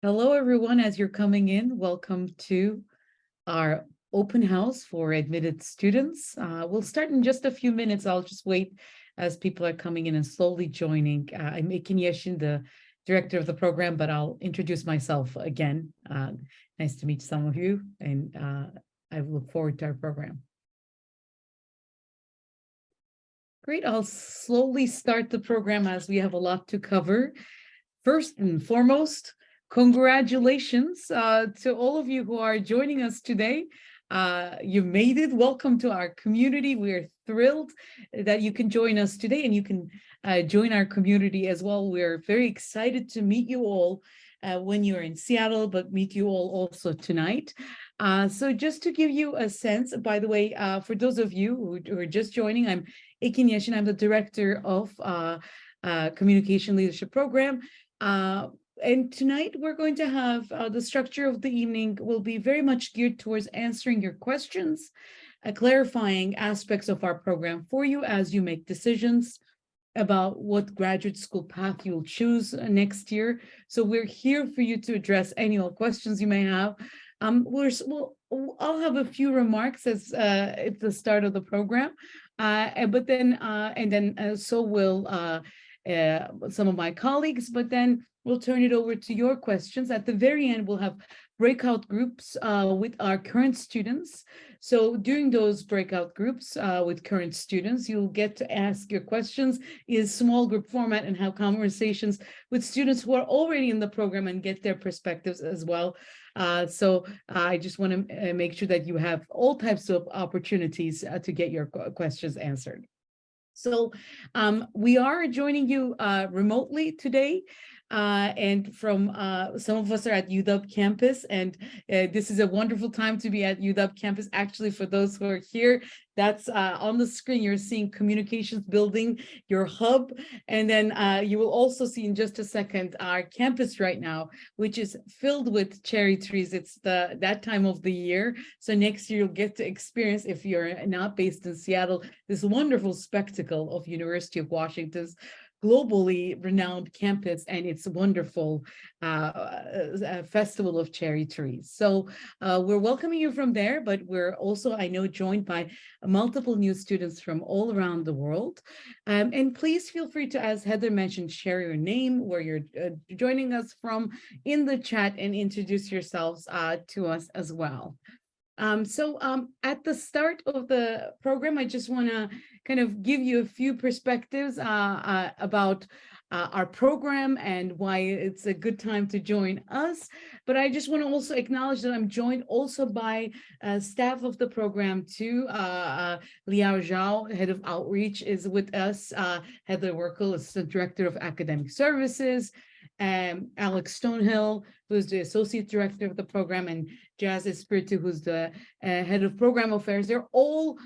Hello, everyone. As you're coming in, welcome to our open house for admitted students. We'll start in just a few minutes. I'll just wait as people are coming in and slowly joining. I'm Ekin Yeshin, the director of the program, but I'll introduce myself again. Nice to meet some of you, and I look forward to our program. Great. I'll slowly start the program as we have a lot to cover. First and foremost, congratulations to all of you who are joining us today. You made it. Welcome to our community. We're thrilled that you can join us today, and you can join our community as well. We're very excited to meet you all when you're in Seattle, but meet you all also tonight. So just to give you a sense, by the way, for those of you who are just joining, I'm Ekin Yeshin. I'm the director of Communication Leadership Program. And tonight we're going to have the structure of the evening will be very much geared towards answering your questions, clarifying aspects of our program for you as you make decisions about what graduate school path you'll choose next year. So we're here for you to address any questions you may have. I'll have a few remarks as at the start of the program, but then so will some of my colleagues, but then we'll turn it over to your questions. At the very end, we'll have breakout groups with our current students. So during those breakout groups with current students, you'll get to ask your questions in small group format and have conversations with students who are already in the program and get their perspectives as well. So I just want to make sure that you have all types of opportunities to get your questions answered. So we are joining you remotely today, and from some of us are at UW campus, and this is a wonderful time to be at UW campus. Actually, for those who are here, that's on the screen, you're seeing communications building, your hub, and then you will also see in just a second our campus right now, which is filled with cherry trees. It's that time of the year, so next year you'll get to experience, if you're not based in Seattle, this wonderful spectacle of University of Washington's globally renowned campus and its wonderful festival of cherry trees. So we're welcoming you from there, but we're also, I know, joined by multiple new students from all around the world. And please feel free to, as Heather mentioned, share your name, where you're joining us from in the chat, and introduce yourselves to us as well. At the start of the program, I just want to kind of give you a few perspectives about our program and why it's a good time to join us. But I just want to also acknowledge that I'm joined also by staff of the program too. Liao Zhao, head of outreach, is with us. Heather Werkel is the director of academic services. Alex Stonehill, who's the associate director of the program, and Jazz Espiritu, who's the head of program affairs. They're all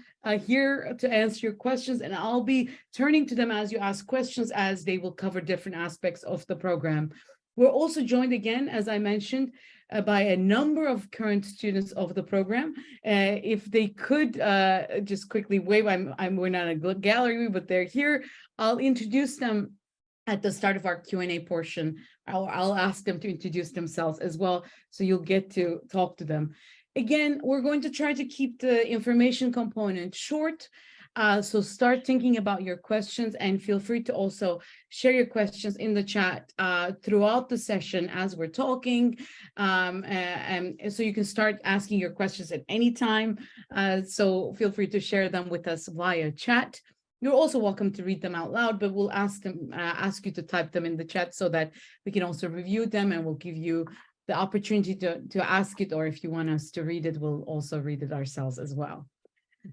here to answer your questions, and I'll be turning to them as you ask questions, as they will cover different aspects of the program. We're also joined again, as I mentioned, by a number of current students of the program. If they could just quickly wave, we're not a gallery, but they're here. I'll introduce them at the start of our Q&A portion. I'll ask them to introduce themselves as well, so you'll get to talk to them. Again, we're going to try to keep the information component short, so start thinking about your questions, and feel free to also share your questions in the chat throughout the session as we're talking, and so you can start asking your questions at any time, so feel free to share them with us via chat. You're also welcome to read them out loud, but we'll ask you to type them in the chat so that we can also review them, and we'll give you the opportunity to ask it, or if you want us to read it, we'll also read it ourselves as well.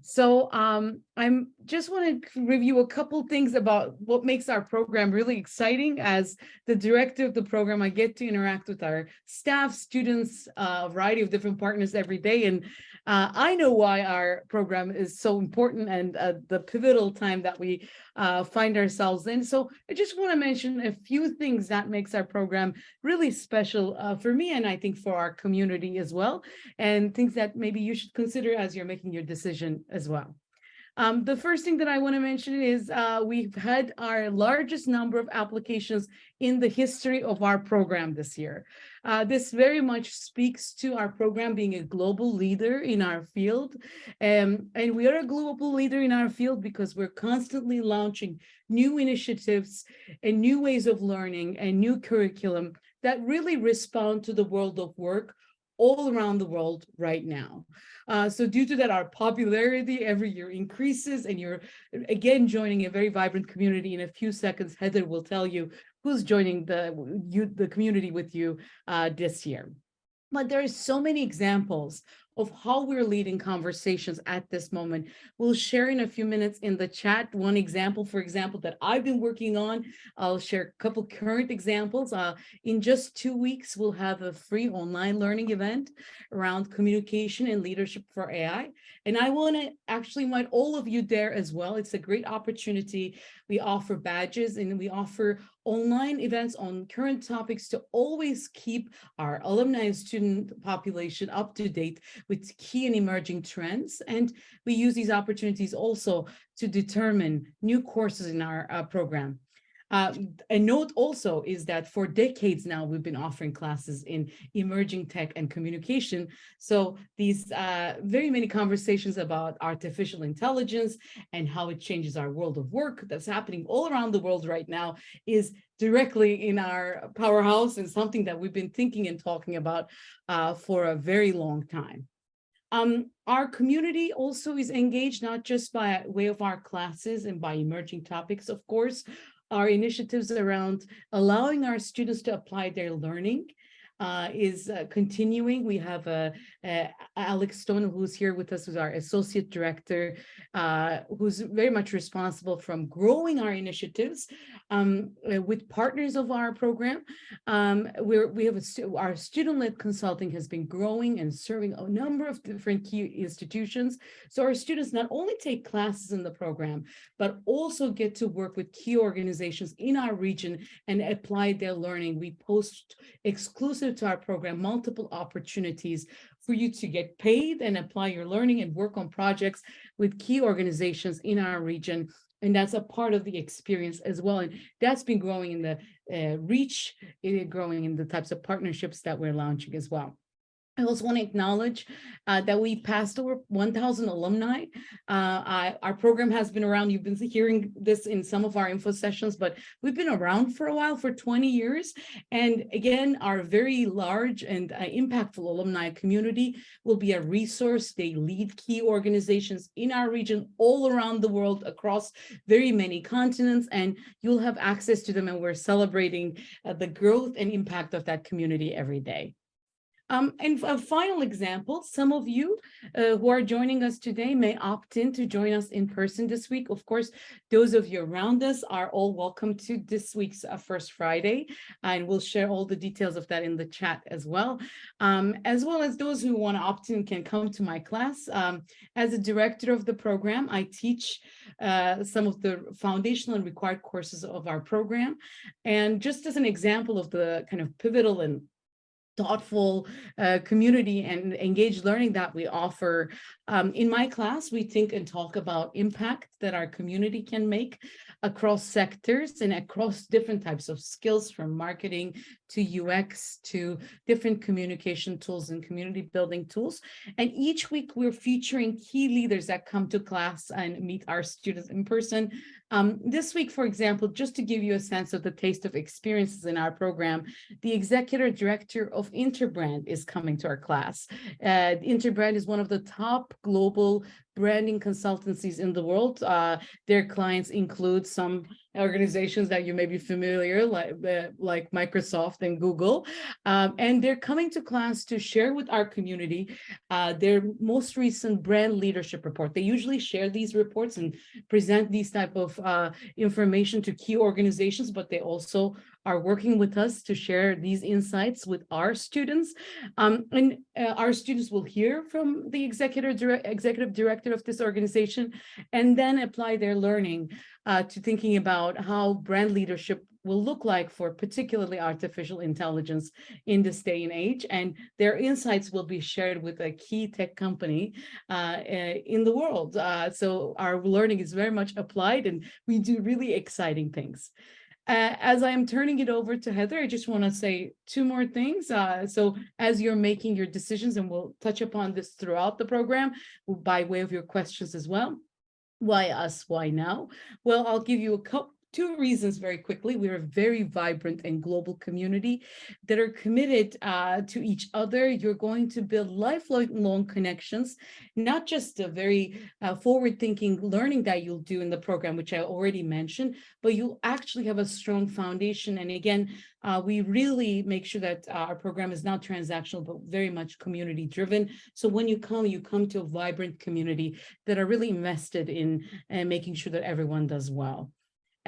So I'm just want to review a couple things about what makes our program really exciting. As the director of the program, I get to interact with our staff, students, a variety of different partners every day, and I know why our program is so important and the pivotal time that we find ourselves in. So I just want to mention a few things that makes our program really special for me, and I think for our community as well, and things that maybe you should consider as you're making your decision as well. The first thing that I want to mention is we've had our largest number of applications in the history of our program this year. This very much speaks to our program being a global leader in our field. And we are a global leader in our field because we're constantly launching new initiatives and new ways of learning and new curriculum that really respond to the world of work all around the world right now. So due to that, our popularity every year increases, and you're again joining a very vibrant community. In a few seconds, Heather will tell you who's joining the community with you this year. But there are so many examples of how we're leading conversations at this moment. We'll share in a few minutes in the chat one example, for example, that I've been working on. I'll share a couple current examples. In just 2 weeks, we'll have a free online learning event around communication and leadership for AI. And I want to actually invite all of you there as well. It's a great opportunity. We offer badges and we offer online events on current topics to always keep our alumni and student population up to date with key and emerging trends. And we use these opportunities also to determine new courses in our program. A note also is that for decades now, we've been offering classes in emerging tech and communication. So these very many conversations about artificial intelligence and how it changes our world of work that's happening all around the world right now is directly in our powerhouse and something that we've been thinking and talking about for a very long time. Our community also is engaged not just by way of our classes and by emerging topics, of course. Our initiatives around allowing our students to apply their learning is continuing. We have Alex Stone, who's here with us, who's our associate director, who's very much responsible from growing our initiatives with partners of our program. Our student-led consulting has been growing and serving a number of different key institutions. So our students not only take classes in the program, but also get to work with key organizations in our region and apply their learning. We post exclusive to our program multiple opportunities for you to get paid and apply your learning and work on projects with key organizations in our region. And that's a part of the experience as well. And that's been growing in the reach, growing in the types of partnerships that we're launching as well. I also want to acknowledge that we passed over 1,000 alumni. Our program has been around. You've been hearing this in some of our info sessions, but we've been around for a while, for 20 years. And again, our very large and impactful alumni community will be a resource. They lead key organizations in our region all around the world across very many continents, and you'll have access to them. And we're celebrating the growth and impact of that community every day. And a final example, some of you who are joining us today may opt in to join us in person this week. Of course, those of you around us are all welcome to this week's First Friday, and we'll share all the details of that in the chat as well. As well as those who want to opt in can come to my class. As a director of the program, I teach some of the foundational and required courses of our program. And just as an example of the kind of pivotal and thoughtful community and engaged learning that we offer. In my class, we think and talk about impact that our community can make across sectors and across different types of skills, from marketing to UX to different communication tools and community building tools. And each week we're featuring key leaders that come to class and meet our students in person. This week, for example, just to give you a sense of the taste of experiences in our program, the executive director of Interbrand is coming to our class. Interbrand is one of the top global branding consultancies in the world. Their clients include some organizations that you may be familiar, like Microsoft and Google. And they're coming to class to share with our community their most recent brand leadership report. They usually share these reports and present these type of information to key organizations, but they also are working with us to share these insights with our students. And our students will hear from the executive director of this organization and then apply their learning to thinking about how brand leadership will look like for particularly artificial intelligence in this day and age. And their insights will be shared with a key tech company in the world. So our learning is very much applied and we do really exciting things. As I am turning it over to Heather, I just want to say two more things. So as you're making your decisions, and we'll touch upon this throughout the program by way of your questions as well. Why us? Why now? Well, I'll give you two reasons very quickly. We're a very vibrant and global community that are committed to each other. You're going to build lifelong connections, not just the very forward-thinking learning that you'll do in the program, which I already mentioned, but you'll actually have a strong foundation. And again, we really make sure that our program is not transactional, but very much community driven. So when you come to a vibrant community that are really invested in making sure that everyone does well.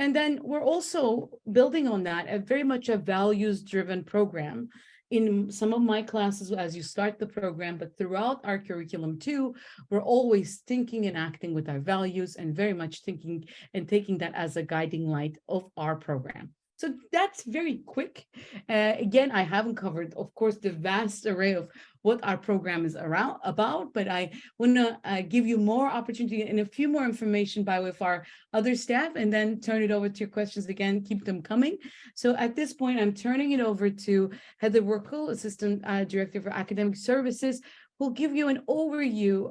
And then we're also building on that, a very much a values-driven program. In some of my classes, as you start the program, but throughout our curriculum too, we're always thinking and acting with our values, and very much thinking and taking that as a guiding light of our program. So that's very quick. Again, I haven't covered, of course, the vast array of what our program is about, but I want to give you more opportunity and a few more information by way of our other staff, and then turn it over to your questions again. Keep them coming. So at this point, I'm turning it over to Heather Werkel, Assistant Director for Academic Services, who'll give you an overview,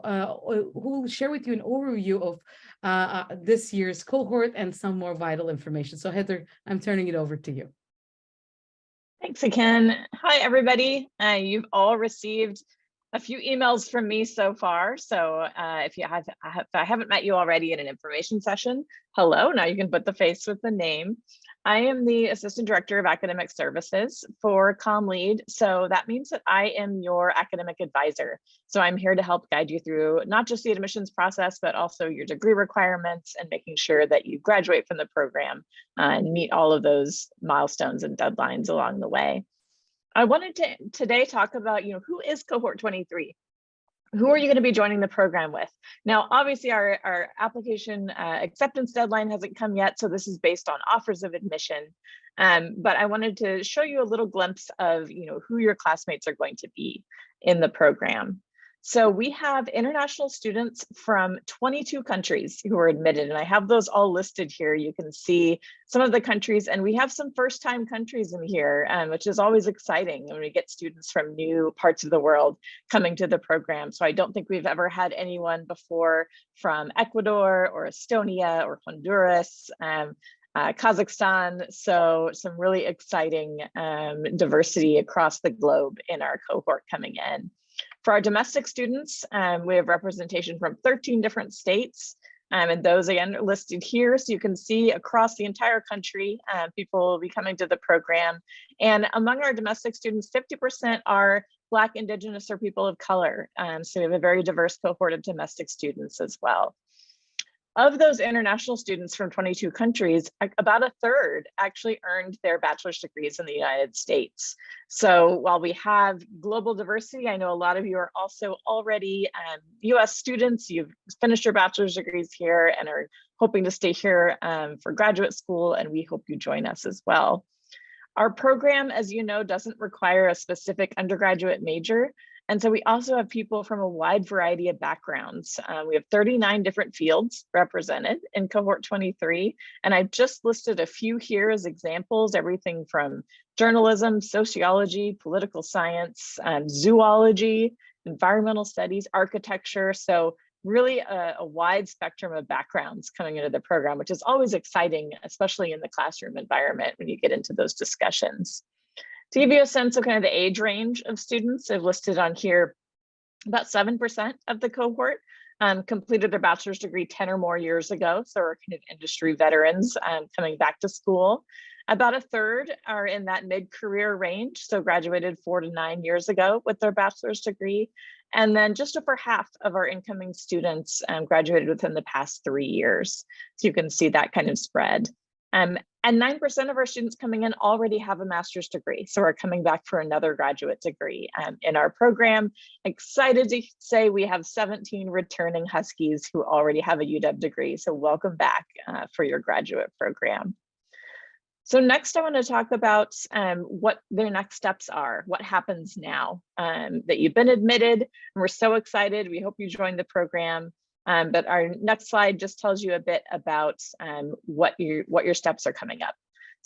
who will share with you an overview of this year's cohort and some more vital information. So Heather, I'm turning it over to you. Thanks, Akin. Hi, everybody. You've all received a few emails from me so far. So if I haven't met you already in an information session, hello, now you can put the face with the name. I am the Assistant Director of Academic Services for Comm Lead. So that means that I am your academic advisor. So I'm here to help guide you through not just the admissions process, but also your degree requirements and making sure that you graduate from the program and meet all of those milestones and deadlines along the way. I wanted to today talk about, who is cohort 23? Who are you going to be joining the program with? Now, obviously, our application acceptance deadline hasn't come yet, so this is based on offers of admission. But I wanted to show you a little glimpse of, who your classmates are going to be in the program. So we have international students from 22 countries who are admitted, and I have those all listed here. You can see some of the countries, and we have some first-time countries in here, which is always exciting when we get students from new parts of the world coming to the program. So I don't think we've ever had anyone before from Ecuador or Estonia or Honduras, Kazakhstan. So some really exciting diversity across the globe in our cohort coming in. For our domestic students, we have representation from 13 different states, and those again are listed here. So you can see across the entire country, people will be coming to the program. And among our domestic students, 50% are Black, Indigenous, or people of color. So we have a very diverse cohort of domestic students as well. Of those international students from 22 countries, about a third actually earned their bachelor's degrees in the United States. So while we have global diversity, I know a lot of you are also already US students. You've finished your bachelor's degrees here and are hoping to stay here for graduate school, and we hope you join us as well. Our program, as you know, doesn't require a specific undergraduate major. And so we also have people from a wide variety of backgrounds. We have 39 different fields represented in cohort 23. And I've just listed a few here as examples, everything from journalism, sociology, political science, zoology, environmental studies, architecture. So really a wide spectrum of backgrounds coming into the program, which is always exciting, especially in the classroom environment when you get into those discussions. To give you a sense of kind of the age range of students, I've listed on here about 7% of the cohort completed their bachelor's degree 10 or more years ago. So we're kind of industry veterans coming back to school. About a third are in that mid-career range, so graduated 4 to 9 years ago with their bachelor's degree. And then just over half of our incoming students graduated within the past 3 years. So you can see that kind of spread. And 9% of our students coming in already have a master's degree. So we're coming back for another graduate degree in our program. Excited to say we have 17 returning Huskies who already have a UW degree. So welcome back for your graduate program. So next I want to talk about what their next steps are, what happens now that you've been admitted, and we're so excited. We hope you join the program. But our next slide just tells you a bit about what your steps are coming up.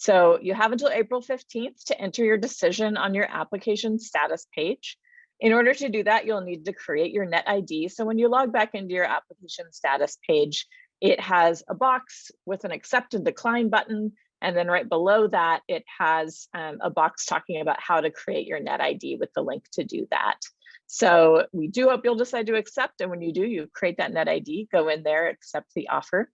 So you have until April 15th to enter your decision on your application status page. In order to do that, you'll need to create your net ID. So when you log back into your application status page, it has a box with an accept and decline button. And then right below that, it has a box talking about how to create your net ID with the link to do that. So we do hope you'll decide to accept. And when you do, you create that net ID, go in there, accept the offer.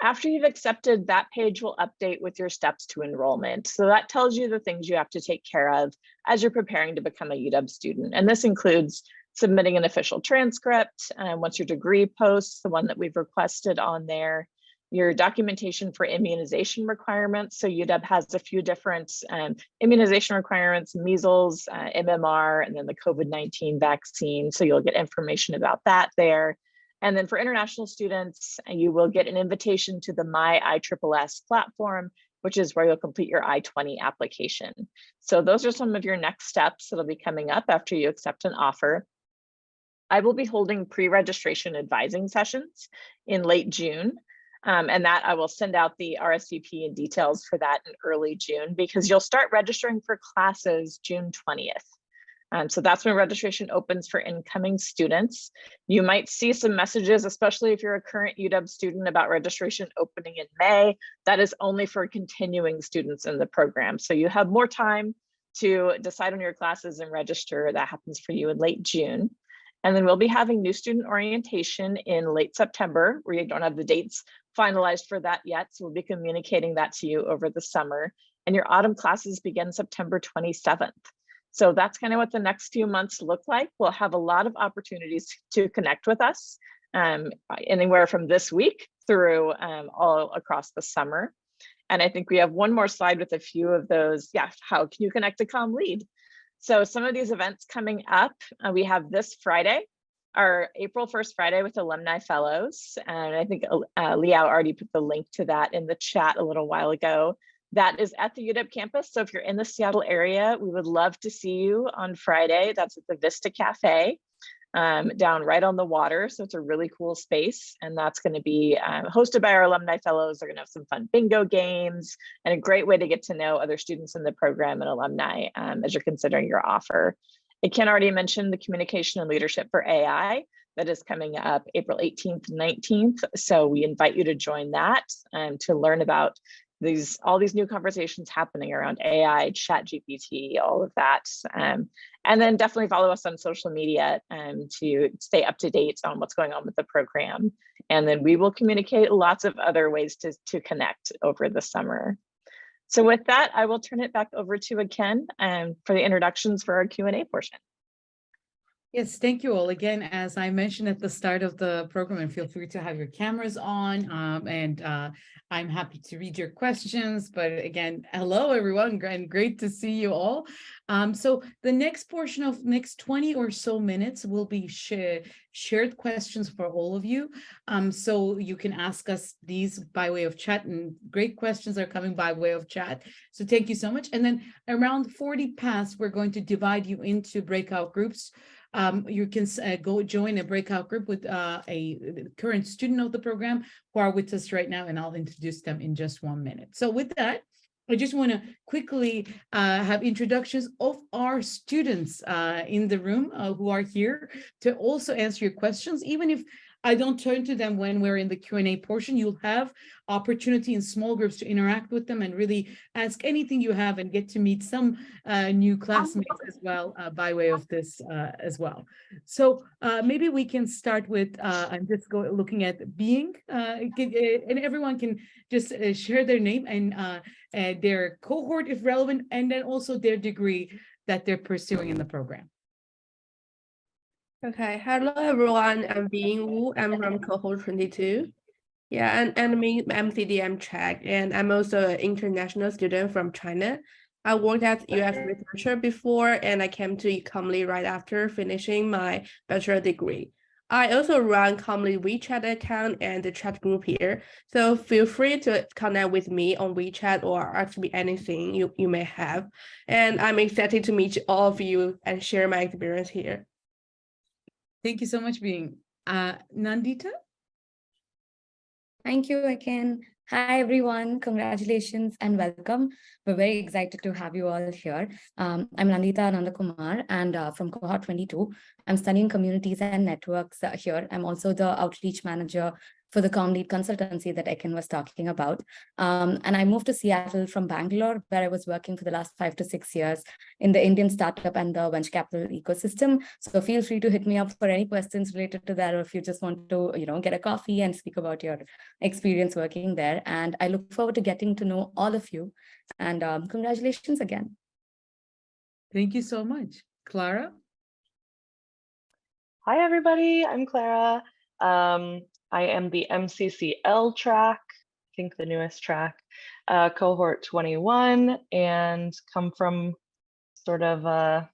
After you've accepted, that page will update with your steps to enrollment. So that tells you the things you have to take care of as you're preparing to become a UW student. And this includes submitting an official transcript, once your degree posts, the one that we've requested on there, your documentation for immunization requirements. So UW has a few different immunization requirements, measles, MMR, and then the COVID-19 vaccine. So you'll get information about that there. And then for international students, you will get an invitation to the My ISSS platform, which is where you'll complete your I-20 application. So those are some of your next steps that'll be coming up after you accept an offer. I will be holding pre-registration advising sessions in late June. And that I will send out the RSVP and details for that in early June, because you'll start registering for classes June 20th. So that's when registration opens for incoming students. You might see some messages, especially if you're a current UW student, about registration opening in May. That is only for continuing students in the program. So you have more time to decide on your classes and register. That happens for you in late June. And then we'll be having new student orientation in late September. We don't have the dates finalized for that yet, so we'll be communicating that to you over the summer. And your autumn classes begin September 27th. So that's kind of what the next few months look like. We'll have a lot of opportunities to connect with us, anywhere from this week through all across the summer. And I think we have one more slide with a few of those. Yeah, how can you connect to Comm Lead? So some of these events coming up, we have this Friday, our April 1st Friday with Alumni Fellows. And I think Liao already put the link to that in the chat a little while ago. That is at the UW campus. So if you're in the Seattle area, we would love to see you on Friday. That's at the Vista Cafe, down right on the water. So it's a really cool space. And that's going to be hosted by our Alumni Fellows. They're going to have some fun bingo games and a great way to get to know other students in the program and alumni as you're considering your offer. I can already mention the Communication and Leadership for AI that is coming up April 18th and 19th. So we invite you to join that to learn about all these new conversations happening around AI, chat GPT, all of that. And then definitely follow us on social media to stay up to date on what's going on with the program. And then we will communicate lots of other ways to connect over the summer. So with that, I will turn it back over to Ken for the introductions for our Q&A portion. Yes, thank you all. Again, as I mentioned at the start of the program, and feel free to have your cameras on, and I'm happy to read your questions. But again, hello, everyone, and great to see you all. So the next portion of next 20 or so minutes will be shared questions for all of you. So you can ask us these by way of chat, and great questions are coming by way of chat. So thank you so much. And then around 40 past, we're going to divide you into breakout groups. You can go join a breakout group with a current student of the program who are with us right now, and I'll introduce them in just 1 minute. So with that, I just want to quickly have introductions of our students in the room who are here to also answer your questions. Even if I don't turn to them when we're in the Q&A portion, you'll have opportunity in small groups to interact with them and really ask anything you have and get to meet some new classmates as well by way of this as well. So maybe we can start with, I'm just looking at Being, and everyone can just share their name and their cohort if relevant, and then also their degree that they're pursuing in the program. Okay, hello everyone, I'm Bing Wu, I'm from cohort 22. Yeah, and I'm CDM track, and I'm also an international student from China. I worked as US researcher before, and I came to Comm Lead right after finishing my bachelor degree. I also run Comm Lead WeChat account and the chat group here, so feel free to connect with me on WeChat or ask me anything you may have. And I'm excited to meet all of you and share my experience here. Thank you so much, Being. Nandita? Thank you again. Hi, everyone. Congratulations and welcome. We're very excited to have you all here. I'm Nandita Nandakumar, and from cohort 22. I'm studying communities and networks here. I'm also the outreach manager for the Comm Lead consultancy that Ekin was talking about. And I moved to Seattle from Bangalore, where I was working for the last 5 to 6 years in the Indian startup and the venture capital ecosystem. So feel free to hit me up for any questions related to that, or if you just want to, get a coffee and speak about your experience working there. And I look forward to getting to know all of you. And congratulations again. Thank you so much. Clara? Hi, everybody. I'm Clara. I am the MCCL track, I think the newest track, cohort 21, and come from sort of a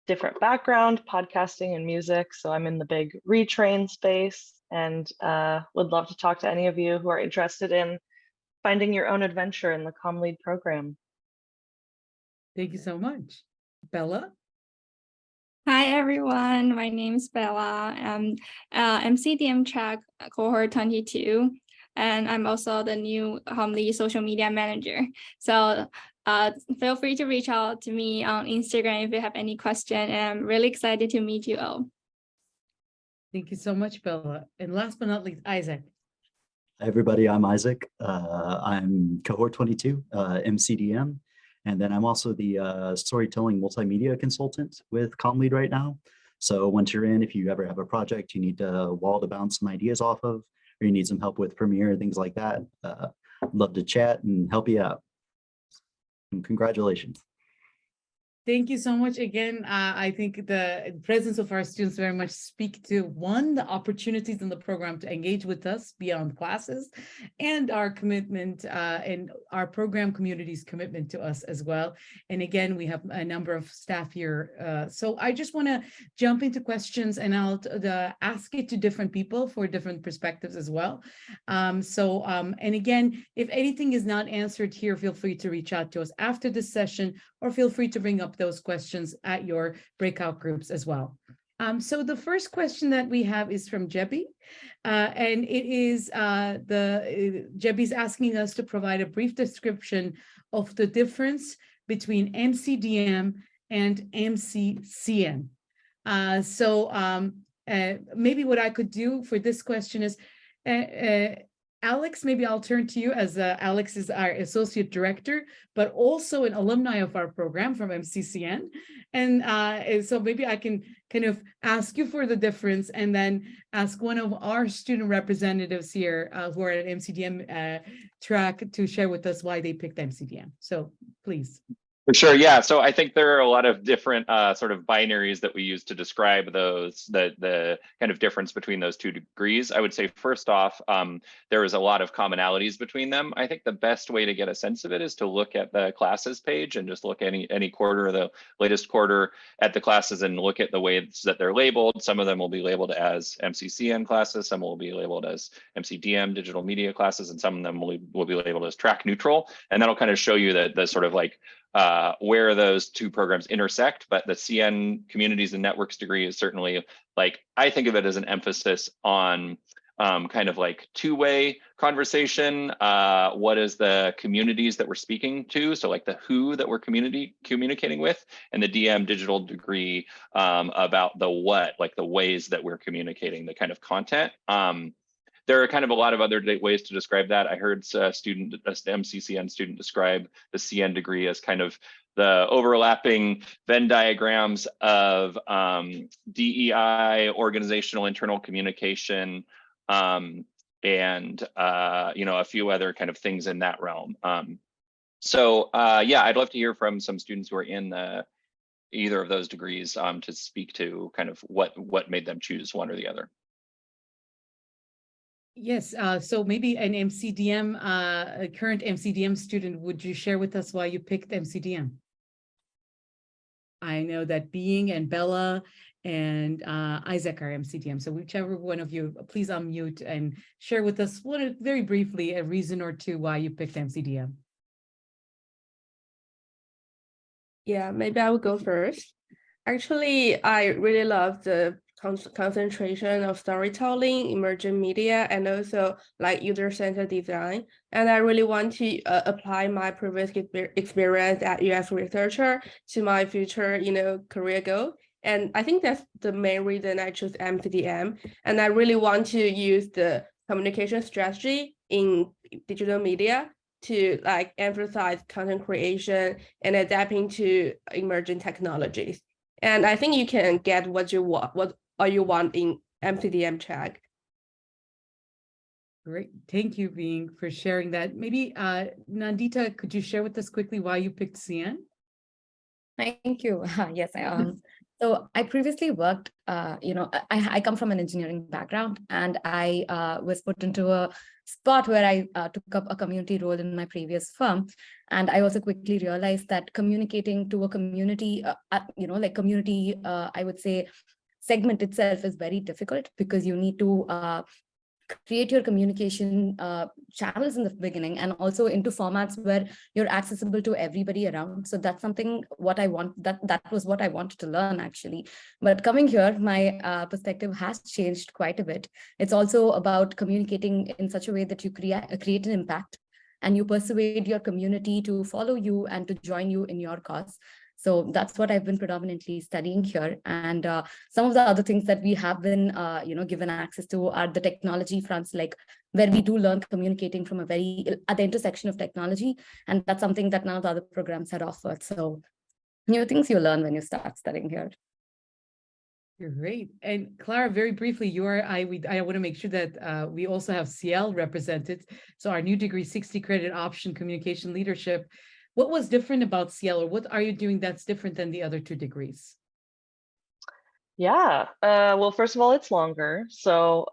different background, podcasting and music. So I'm in the big retrain space and would love to talk to any of you who are interested in finding your own adventure in the Comm Lead program. Thank you so much. Bella? Hi everyone, my name is Bella. I'm MCDM track cohort 22, and I'm also the new Comm Lead social media manager. So feel free to reach out to me on Instagram if you have any question, and I'm really excited to meet you all. Thank you so much, Bella. And last but not least, Isaac. Hi, everybody. I'm Isaac. I'm cohort 22, MCDM. And then I'm also the storytelling multimedia consultant with Comm Lead right now. So once you're in, if you ever have a project you need a wall to bounce some ideas off of, or you need some help with Premiere, things like that, I'd love to chat and help you out. And congratulations. Thank you so much again. I think the presence of our students very much speak to, one, the opportunities in the program to engage with us beyond classes, and our commitment and our program community's commitment to us as well. And again, we have a number of staff here. So I just want to jump into questions, and I'll ask it to different people for different perspectives as well. And again, if anything is not answered here, feel free to reach out to us after this session, or feel free to bring up those questions at your breakout groups as well. So the first question that we have is from Jebby, and it is Jebby's asking us to provide a brief description of the difference between MCDM and MCCN. Maybe what I could do for this question is, Alex, maybe I'll turn to you, as Alex is our associate director, but also an alumni of our program from MCCN. And so maybe I can kind of ask you for the difference, and then ask one of our student representatives here who are at MCDM track to share with us why they picked MCDM. So please. For sure, yeah. So I think there are a lot of different sort of binaries that we use to describe those, the kind of difference between those two degrees. I would say first off, there is a lot of commonalities between them. I think the best way to get a sense of it is to look at the classes page and just look any quarter, the latest quarter at the classes, and look at the ways that they're labeled. Some of them will be labeled as MCCN classes, some will be labeled as MCDM digital media classes, and some of them will be labeled as track neutral. And that'll kind of show you that the sort of like where those two programs intersect. But the CN communities and networks degree is certainly, like, I think of it as an emphasis on kind of like two-way conversation. What is the communities that we're speaking to? So like the who that we're communicating with, and the DM digital degree about the what, like the ways that we're communicating the kind of content. There are kind of a lot of other ways to describe that. I heard the MCCN student describe the CN degree as kind of the overlapping Venn diagrams of DEI, organizational internal communication, and a few other kind of things in that realm. Yeah, I'd love to hear from some students who are in either of those degrees to speak to kind of what made them choose one or the other. Yes, so maybe an MCDM, a current MCDM student, would you share with us why you picked MCDM? I know that Being and Bella and Isaac are MCDM, so whichever one of you, please unmute and share with us very briefly a reason or two why you picked MCDM. Yeah, maybe I will go first. Actually, I really love the concentration of storytelling, emerging media, and also like user-centered design. And I really want to apply my previous experience as UX researcher to my future, career goal. And I think that's the main reason I chose MCDM. And I really want to use the communication strategy in digital media to like emphasize content creation and adapting to emerging technologies. And I think you can get what you want in MCDM track. Great. Thank you, Bing, for sharing that. Maybe Nandita, could you share with us quickly why you picked CN? Thank you. Yes, so I previously worked, I come from an engineering background, and I was put into a spot where I took up a community role in my previous firm. And I also quickly realized that communicating to a community, community, I would say, segment itself is very difficult, because you need to create your communication channels in the beginning, and also into formats where you're accessible to everybody around. So that's something what I want, that was what I wanted to learn actually. But coming here, my perspective has changed quite a bit. It's also about communicating in such a way that you create an impact, and you persuade your community to follow you and to join you in your cause. So that's what I've been predominantly studying here. And some of the other things that we have been, given access to are the technology fronts, like where we do learn communicating from at the intersection of technology. And that's something that none of the other programs had offered. So new things you learn when you start studying here. Great. And Clara, very briefly, I want to make sure that we also have CL represented. So our new degree, 60 credit option, communication leadership. What was different about CL, or what are you doing that's different than the other 2 degrees? Yeah, well, first of all, it's longer, so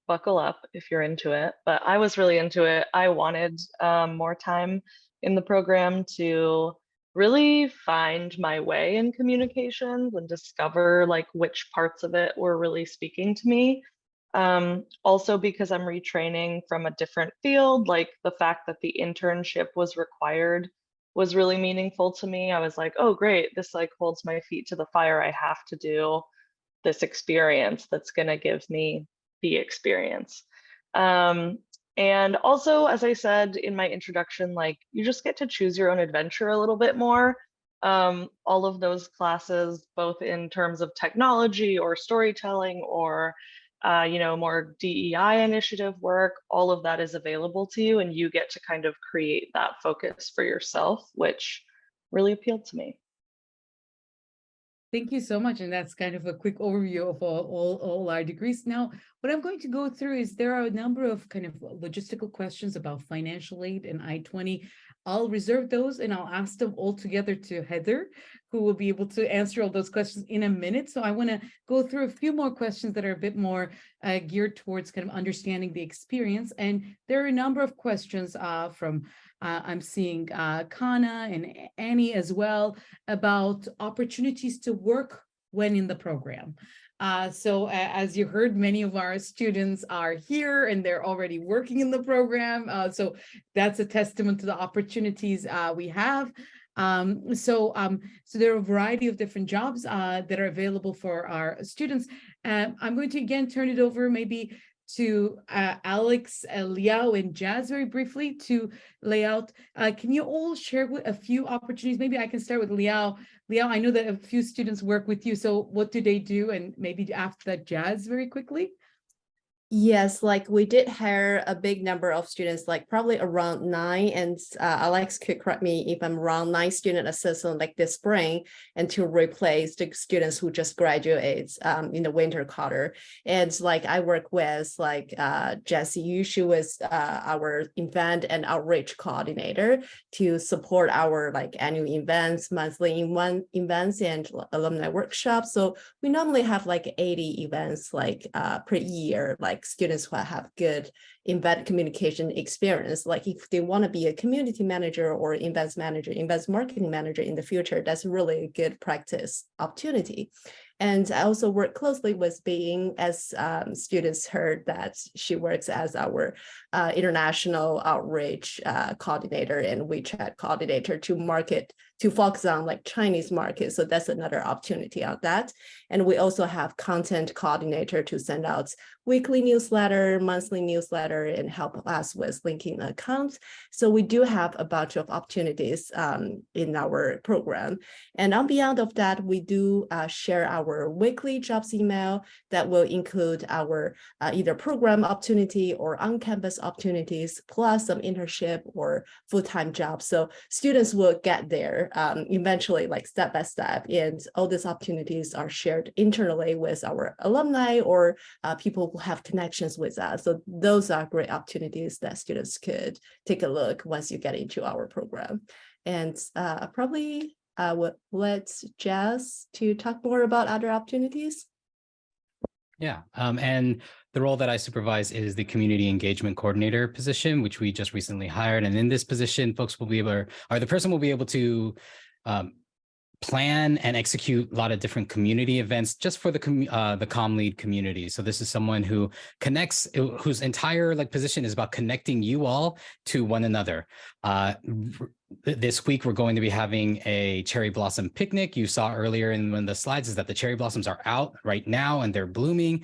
buckle up if you're into it. But I was really into it. I wanted more time in the program to really find my way in communications and discover like which parts of it were really speaking to me. Also because I'm retraining from a different field, like the fact that the internship was required was really meaningful to me. I was like, oh, great, this like holds my feet to the fire. I have to do this experience that's gonna give me the experience. And also, as I said in my introduction, like you just get to choose your own adventure a little bit more. All of those classes, both in terms of technology or storytelling or more DEI initiative work, all of that is available to you, and you get to kind of create that focus for yourself, which really appealed to me. Thank you so much. And that's kind of a quick overview of all our degrees. Now, what I'm going to go through is there are a number of kind of logistical questions about financial aid and I-20. I'll reserve those and I'll ask them all together to Heather, who will be able to answer all those questions in a minute. So I want to go through a few more questions that are a bit more geared towards kind of understanding the experience. And there are a number of questions from I'm seeing Kana and Annie as well about opportunities to work when in the program. So as you heard, many of our students are here and they're already working in the program. So that's a testament to the opportunities we have. So there are a variety of different jobs that are available for our students. I'm going to again turn it over maybe to Alex, Liao, and Jazz very briefly to lay out. Can you all share a few opportunities? Maybe I can start with Liao. Liao, I know that a few students work with you, so what do they do? And maybe after that, Jazz, very quickly. Yes, like we did hire a big number of students, like probably around 9, and Alex could correct me if I'm wrong, 9 student assistants like this spring, and to replace the students who just graduated in the winter quarter. And like I work with like Jessie Yu, she was our event and outreach coordinator to support our like annual events, monthly events, and alumni workshops. So we normally have like 80 events like per year, like students who have good event communication experience. Like if they want to be a community manager or events manager, events marketing manager in the future, that's really a good practice opportunity. And I also work closely with Being, as students heard that she works as our international outreach coordinator and WeChat coordinator to focus on like Chinese market. So that's another opportunity on that. And we also have content coordinator to send out weekly newsletter, monthly newsletter, and help us with linking accounts. So we do have a bunch of opportunities in our program. And on beyond of that, we do share our weekly jobs email that will include our either program opportunity or on-campus opportunities, plus some internship or full-time jobs. So students will get there eventually, like step by step, and all these opportunities are shared internally with our alumni or people who have connections with us. So those are great opportunities that students could take a look once you get into our program. And probably would let Jazz to talk more about other opportunities. Yeah, and the role that I supervise is the community engagement coordinator position, which we just recently hired. And in this position, folks will be able, or the person will be able to plan and execute a lot of different community events just for the Comm Lead community. So this is someone who connects, whose entire position is about connecting you all to one another. This week, we're going to be having a cherry blossom picnic. You saw earlier in one of the slides is that the cherry blossoms are out right now and they're blooming.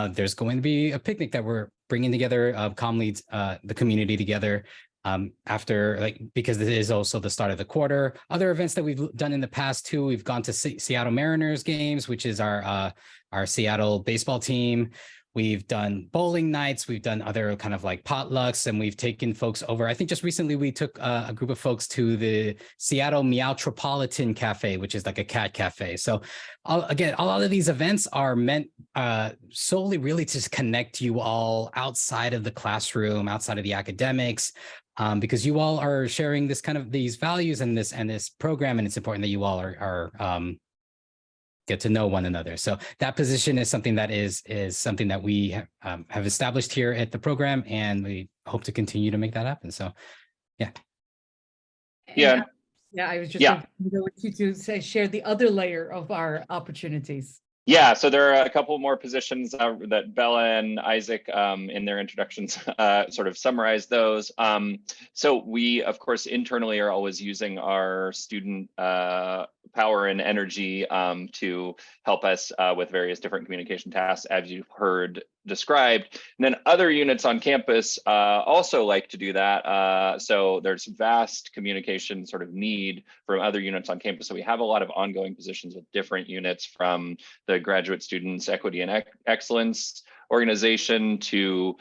There's going to be a picnic that we're bringing together Comm Leads, the community together after, because this is also the start of the quarter. Other events that we've done in the past too, we've gone to Seattle Mariners games, which is our Seattle baseball team. We've done bowling nights. We've done other kind of potlucks, and we've taken folks over. I think just recently we took a group of folks to the Seattle Meowtropolitan Cafe, which is like a cat cafe. So again, a lot of these events are meant solely really to connect you all outside of the classroom, outside of the academics, because you all are sharing this kind of these values and this program, and it's important that you all are get to know one another. So that position is something that is something that we have established here at the program, and we hope to continue to make that happen. So, yeah. Yeah. Yeah, I was just going to go with you to share the other layer of our opportunities. Yeah, so there are a couple more positions that Bella and Isaac in their introductions sort of summarize those. So we, of course, internally are always using our student power and energy to help us with various different communication tasks, as you've heard described. And then other units on campus also like to do that. So there's vast communication sort of need from other units on campus. So we have a lot of ongoing positions with different units, from the Graduate Students Equity and Excellence organization to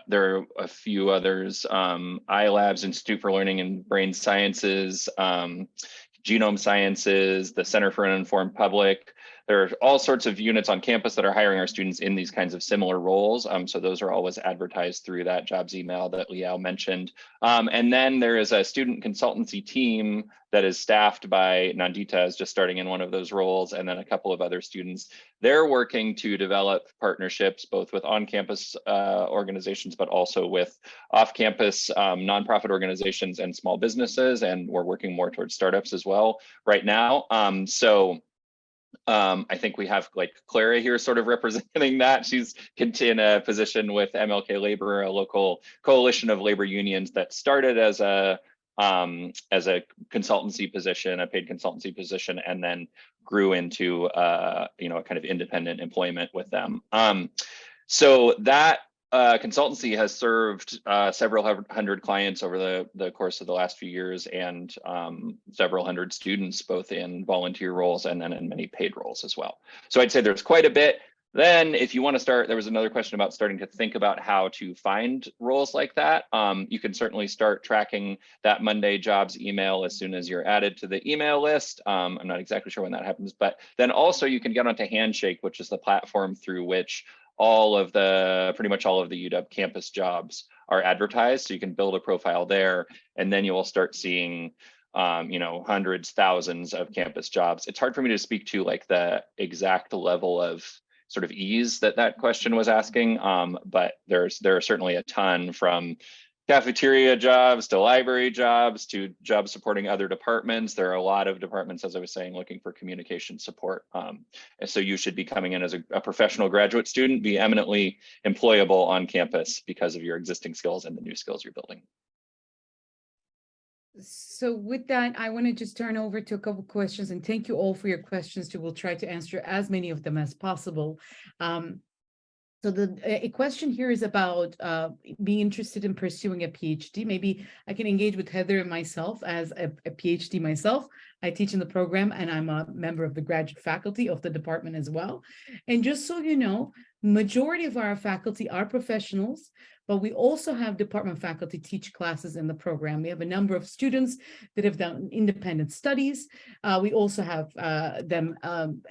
there are a few others, iLabs, Institute for Learning and Brain Sciences, Genome Sciences, the Center for an Informed Public. There are all sorts of units on campus that are hiring our students in these kinds of similar roles. So those are always advertised through that jobs email that Liao mentioned. And then there is a student consultancy team that is staffed by Nandita, is just starting in one of those roles, and then a couple of other students. They're working to develop partnerships both with on-campus organizations, but also with off-campus nonprofit organizations and small businesses. And we're working more towards startups as well right now. I think we have Clara here sort of representing that. She's in a position with MLK Labor, a local coalition of labor unions that started as a consultancy position, a paid consultancy position, and then grew into a kind of independent employment with them. So that consultancy has served several hundred clients over the course of the last few years, and several hundred students, both in volunteer roles and then in many paid roles as well. So I'd say there's quite a bit. Then if you want to start, there was another question about starting to think about how to find roles like that. You can certainly start tracking that Monday jobs email as soon as you're added to the email list. I'm not exactly sure when that happens, but then also you can get onto Handshake, which is the platform through which pretty much all of the UW campus jobs are advertised. So you can build a profile there, and then you will start seeing hundreds, thousands of campus jobs. It's hard for me to speak to the exact level of sort of ease that question was asking, but there are certainly a ton, from cafeteria jobs to library jobs to jobs supporting other departments. There are a lot of departments, as I was saying, looking for communication support. And so you should be coming in as a professional graduate student, be eminently employable on campus because of your existing skills and the new skills you're building. So with that, I want to just turn over to a couple of questions, and thank you all for your questions too. We'll try to answer as many of them as possible. So a question here is about being interested in pursuing a PhD. Maybe I can engage with Heather and myself as a PhD myself. I teach in the program and I'm a member of the graduate faculty of the department as well. And just so you know, majority of our faculty are professionals, but we also have department faculty teach classes in the program. We have a number of students that have done independent studies. We also have them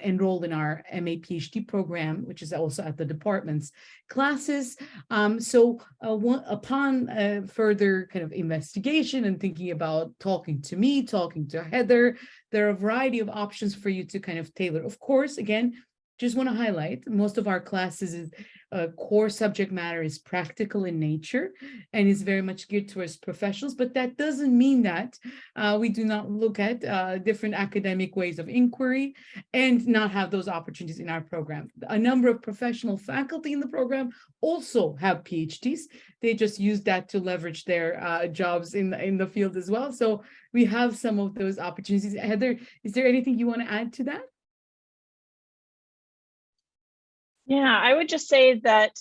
enrolled in our MA PhD program, which is also at the department's classes. Upon further kind of investigation and thinking about talking to me, talking to Heather, there are a variety of options for you to kind of tailor. Of course, again, just want to highlight most of our classes core subject matter is practical in nature and is very much geared towards professionals, but that doesn't mean that we do not look at different academic ways of inquiry and not have those opportunities in our program. A number of professional faculty in the program also have PhDs. They just use that to leverage their jobs in the field as well. So we have some of those opportunities. Heather, is there anything you want to add to that? Yeah, I would just say that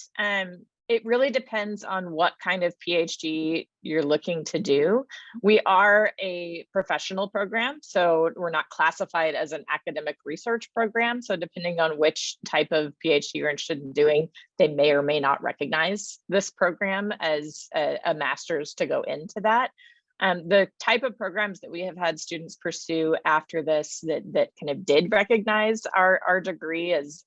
it really depends on what kind of PhD you're looking to do. We are a professional program, so we're not classified as an academic research program. So depending on which type of PhD you're interested in doing, they may or may not recognize this program as a master's to go into that. The type of programs that we have had students pursue after this that kind of did recognize our degree as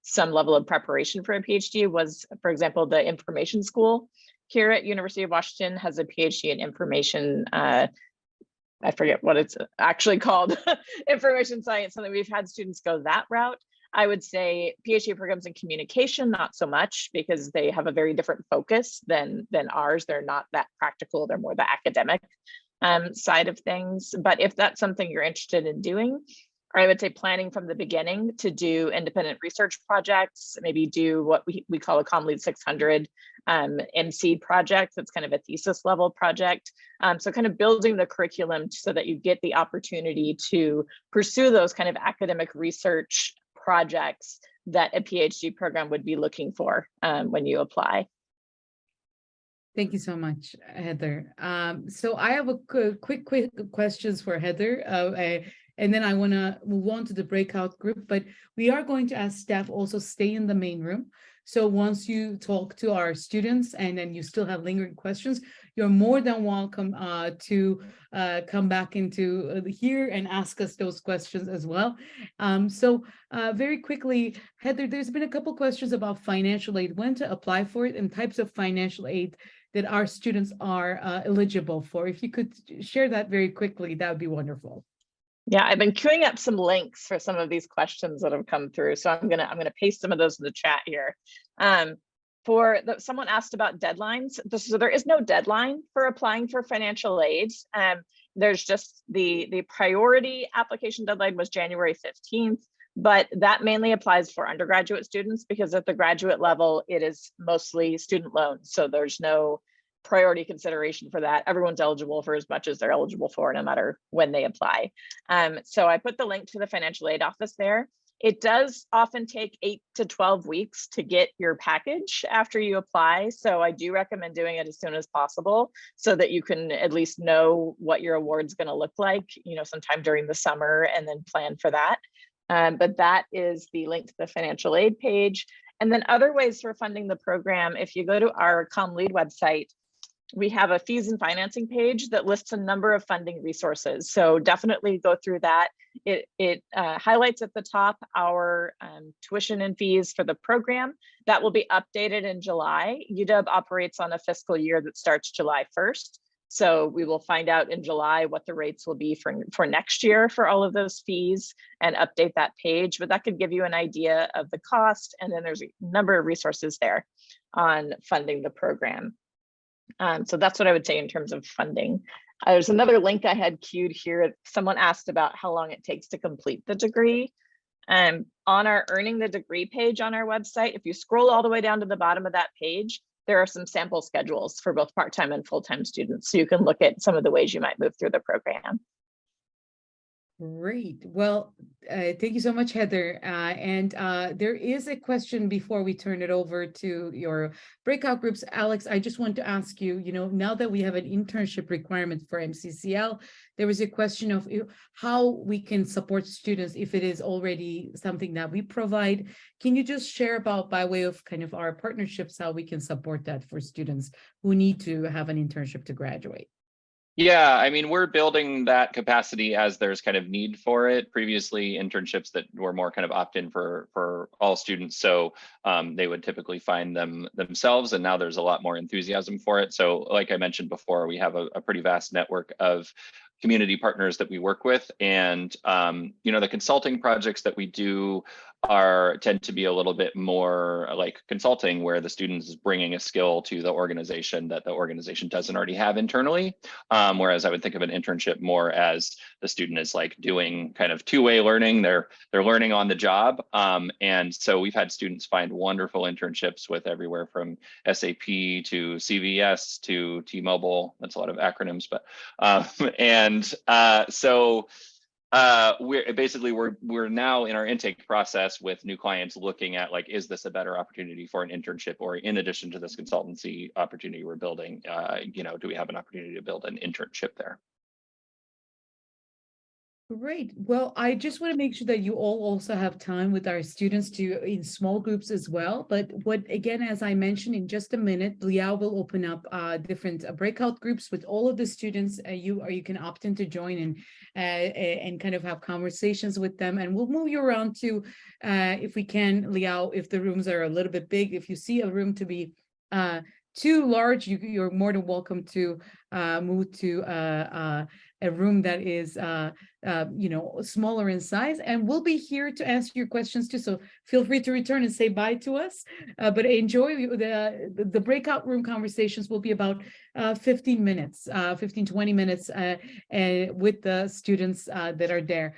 some level of preparation for a PhD was, for example, the information school here at University of Washington has a PhD in information. I forget what it's actually called, information science, so that we've had students go that route. I would say PhD programs in communication, not so much, because they have a very different focus than ours. They're not that practical, they're more the academic side of things. But if that's something you're interested in doing, or I would say planning from the beginning to do independent research projects, maybe do what we call a Comm Lead 600 MC project. That's kind of a thesis level project. So kind of building the curriculum so that you get the opportunity to pursue those kind of academic research projects that a PhD program would be looking for when you apply. Thank you so much, Heather. So I have a quick questions for Heather. And then I want to move on to the breakout group, but we are going to ask staff also stay in the main room. So once you talk to our students and then you still have lingering questions, you're more than welcome to come back into here and ask us those questions as well. Very quickly, Heather, there's been a couple questions about financial aid, when to apply for it and types of financial aid that our students are eligible for. If you could share that very quickly, that would be wonderful. Yeah, I've been queuing up some links for some of these questions that have come through. So I'm gonna paste some of those in the chat here. Someone asked about deadlines. So there is no deadline for applying for financial aid. There's just the priority application deadline was January 15th, but that mainly applies for undergraduate students because at the graduate level, it is mostly student loans. So there's no priority consideration for that. Everyone's eligible for as much as they're eligible for, no matter when they apply. So I put the link to the financial aid office there. It does often take 8 to 12 weeks to get your package after you apply. So I do recommend doing it as soon as possible so that you can at least know what your award's going to look like, sometime during the summer, and then plan for that. But that is the link to the financial aid page. And then other ways for funding the program, if you go to our Comm Lead website, we have a fees and financing page that lists a number of funding resources. So definitely go through that. It highlights at the top our tuition and fees for the program. That will be updated in July. UW operates on a fiscal year that starts July 1st. So we will find out in July what the rates will be for next year for all of those fees and update that page. But that could give you an idea of the cost. And then there's a number of resources there on funding the program. So that's what I would say in terms of funding. There's another link I had queued here. Someone asked about how long it takes to complete the degree. On our earning the degree page on our website, if you scroll all the way down to the bottom of that page, there are some sample schedules for both part-time and full-time students. So you can look at some of the ways you might move through the program. Great. Well, thank you so much, Heather. And there is a question before we turn it over to your breakout groups. Alex, I just want to ask you, now that we have an internship requirement for MCCL, there was a question of how we can support students if it is already something that we provide. Can you just share about, by way of kind of our partnerships, how we can support that for students who need to have an internship to graduate? Yeah, I mean, we're building that capacity as there's kind of need for it. Previously, internships that were more kind of opt-in for all students, so they would typically find them themselves, and now there's a lot more enthusiasm for it. So like I mentioned before, we have a pretty vast network of community partners that we work with, and the consulting projects that we do tend to be a little bit more like consulting, where the student is bringing a skill to the organization that the organization doesn't already have internally. Whereas I would think of an internship more as the student is like doing kind of two-way learning. They're learning on the job. And so we've had students find wonderful internships with everywhere from SAP to CVS to T-Mobile. That's a lot of acronyms, but we're now in our intake process with new clients looking at, like, is this a better opportunity for an internship, or in addition to this consultancy opportunity we're building, do we have an opportunity to build an internship there? Great. Well, I just want to make sure that you all also have time with our students in small groups as well. But again, as I mentioned, in just a minute, Liao will open up different breakout groups with all of the students. You can opt in to join and kind of have conversations with them. And we'll move you around to, if we can, Liao, if the rooms are a little bit big. If you see a room to be too large, you're more than welcome to move to a room that is smaller in size, and we'll be here to answer your questions too. So feel free to return and say bye to us. But enjoy the breakout room conversations. Will be about 15 minutes, 15-20 minutes with the students that are there.